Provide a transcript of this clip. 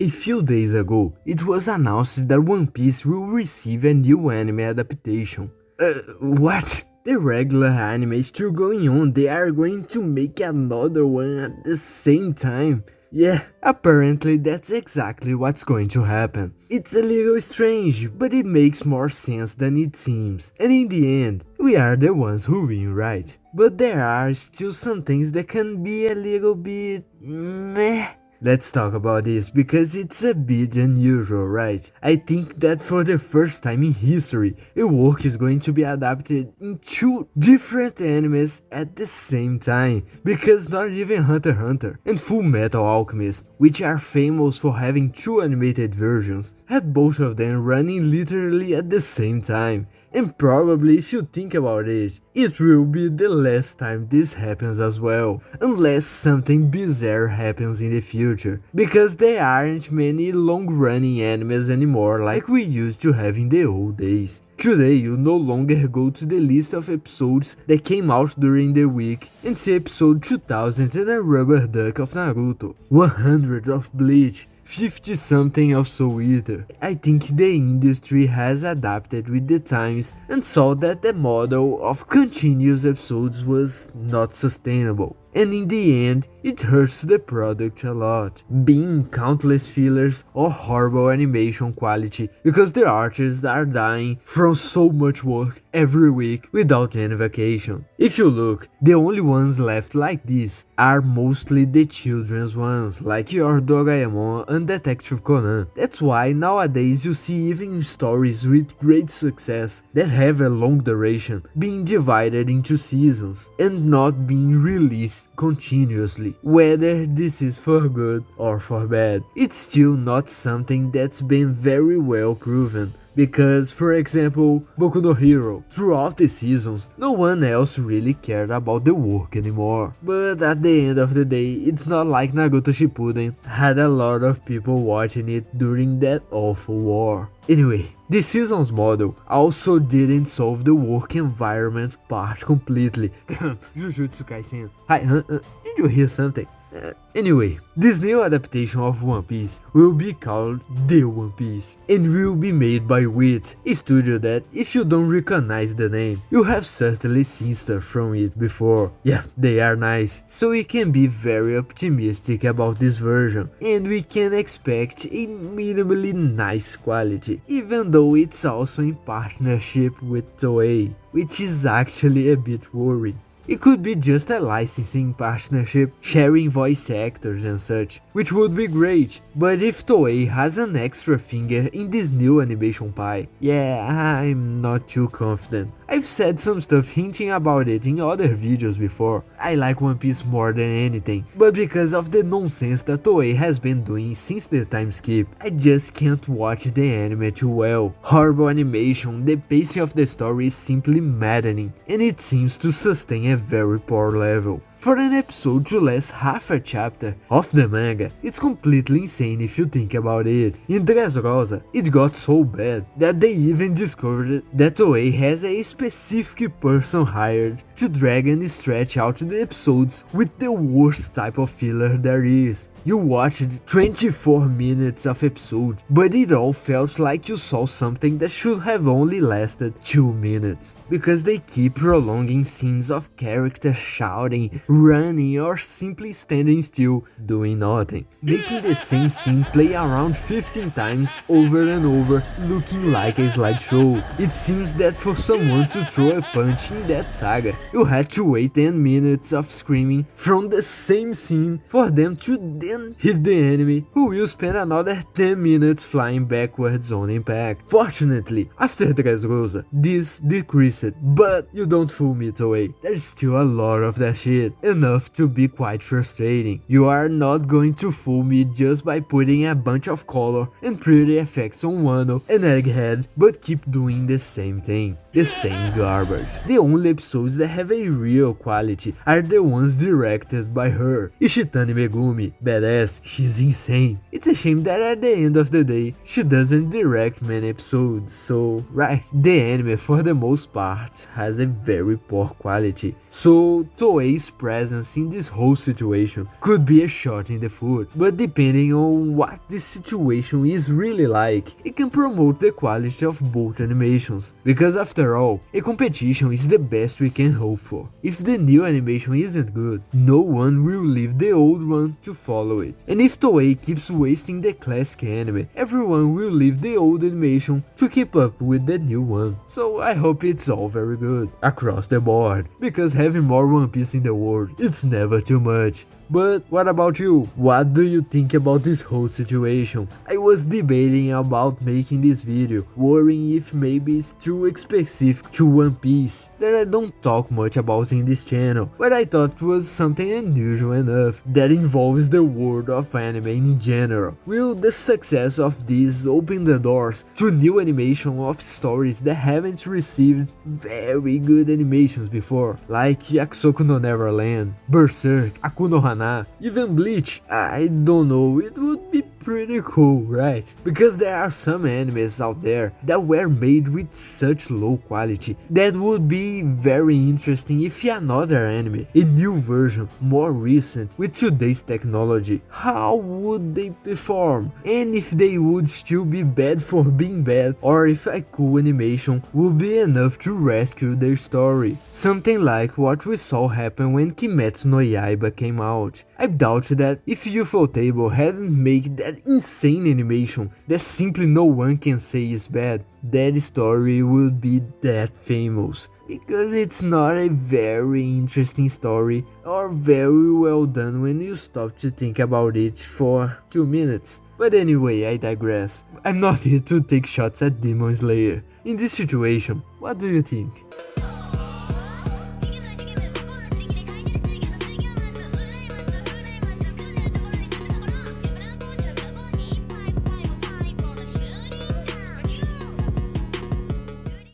A few days ago, it was announced that One Piece will receive a new anime adaptation. What? The regular anime is still going on, they are going to make another one at the same time. Yeah, apparently that's exactly what's going to happen. It's a little strange, but it makes more sense than it seems. And in the end, we are the ones who win, right? But there are still some things that can be a little bit meh. Let's talk about this because it's a bit unusual, right? I think that for the first time in history, a work is going to be adapted in two different animes at the same time. Because not even Hunter x Hunter and Full Metal Alchemist, which are famous for having two animated versions, had both of them running literally at the same time. And probably if you think about it, it will be the last time this happens as well, unless something bizarre happens in the future, because there aren't many long-running animes anymore like we used to have in the old days. Today you no longer go to the list of episodes that came out during the week and see episode 2000 and a rubber duck of Naruto, 100 of Bleach, 50 something of Soul Eater. I think the industry has adapted with the times and saw that the model of continuous episodes was not sustainable. And in the end, it hurts the product a lot, being countless fillers or horrible animation quality because the artists are dying from so much work every week without any vacation. If you look, the only ones left like this are mostly the children's ones, like your Doraemon and Detective Conan. That's why nowadays you see even stories with great success that have a long duration being divided into seasons and not being released continuously. Whether this is for good or for bad, it's still not something that's been very well proven. Because, for example, Boku no Hero, throughout the seasons, no one else really cared about the work anymore. But at the end of the day, it's not like Naruto Shippuden had a lot of people watching it during that awful war. Anyway, the seasons model also didn't solve the work environment part completely. Jujutsu Kaisen. Hi, did you hear something? Anyway, this new adaptation of One Piece will be called The One Piece and will be made by WAT, a studio that, if you don't recognize the name, you have certainly seen stuff from it before. Yeah, they are nice, so we can be very optimistic about this version and we can expect a minimally nice quality, even though it's also in partnership with Toei, which is actually a bit worrying. It could be just a licensing partnership, sharing voice actors and such, which would be great, but if Toei has an extra finger in this new animation pie, yeah, I'm not too confident. I've said some stuff hinting about it in other videos before. I like One Piece more than anything, but because of the nonsense that Toei has been doing since the time skip, I just can't watch the anime too well. Horrible animation, the pacing of the story is simply maddening, and it seems to sustain a very poor level. For an episode to last half a chapter of the manga, it's completely insane if you think about it. In Dressrosa, it got so bad that they even discovered that Toei has a specific person hired to drag and stretch out the episodes with the worst type of filler there is. You watched 24 minutes of episode, but it all felt like you saw something that should have only lasted 2 minutes, because they keep prolonging scenes of characters shouting, running or simply standing still, doing nothing, making the same scene play around 15 times over and over, looking like a slideshow. It seems that for someone to throw a punch in that saga, you had to wait 10 minutes of screaming from the same scene for them to then hit the enemy, who will spend another 10 minutes flying backwards on impact. Fortunately, after Dressrosa, this decreased, but you don't fool me, Toei, there's still a lot of that shit, enough to be quite frustrating. You are not going to fool me just by putting a bunch of color and pretty effects on Wano and Egghead, but keep doing the same thing, the same garbage. The only episodes that have a real quality are the ones directed by her, Ishitani Megumi. Badass, she's insane. It's a shame that at the end of the day, she doesn't direct many episodes, so right, the anime for the most part has a very poor quality. So Toei's presence in this whole situation could be a shot in the foot, but depending on what this situation is really like, it can promote the quality of both animations, because after all, a competition is the best we can hope for. If the new animation isn't good, no one will leave the old one to follow it, and if Toei keeps wasting the classic anime, everyone will leave the old animation to keep up with the new one. So I hope it's all very good, across the board, because having more One Piece in the world, it's never too much. But what about you? What do you think about this whole situation? I was debating about making this video, worrying if maybe it's too specific to One Piece, that I don't talk much about in this channel, but I thought it was something unusual enough that involves the world of anime in general. Will the success of this open the doors to new animation of stories that haven't received very good animations before, like Yakusoku no Neverland, Berserk, Aku no Hana, even Bleach? I don't know, it would be pretty cool, right? Because there are some animes out there that were made with such low quality that would be very interesting if another anime, a new version, more recent, with today's technology, how would they perform? And if they would still be bad for being bad, or if a cool animation would be enough to rescue their story. Something like what we saw happen when Kimetsu no Yaiba came out. I doubt that if Ufotable hadn't made that insane animation that simply no one can say is bad, that story would be that famous, because it's not a very interesting story or very well done when you stop to think about it for 2 minutes. But anyway, I digress. I'm not here to take shots at Demon Slayer. In this situation, what do you think?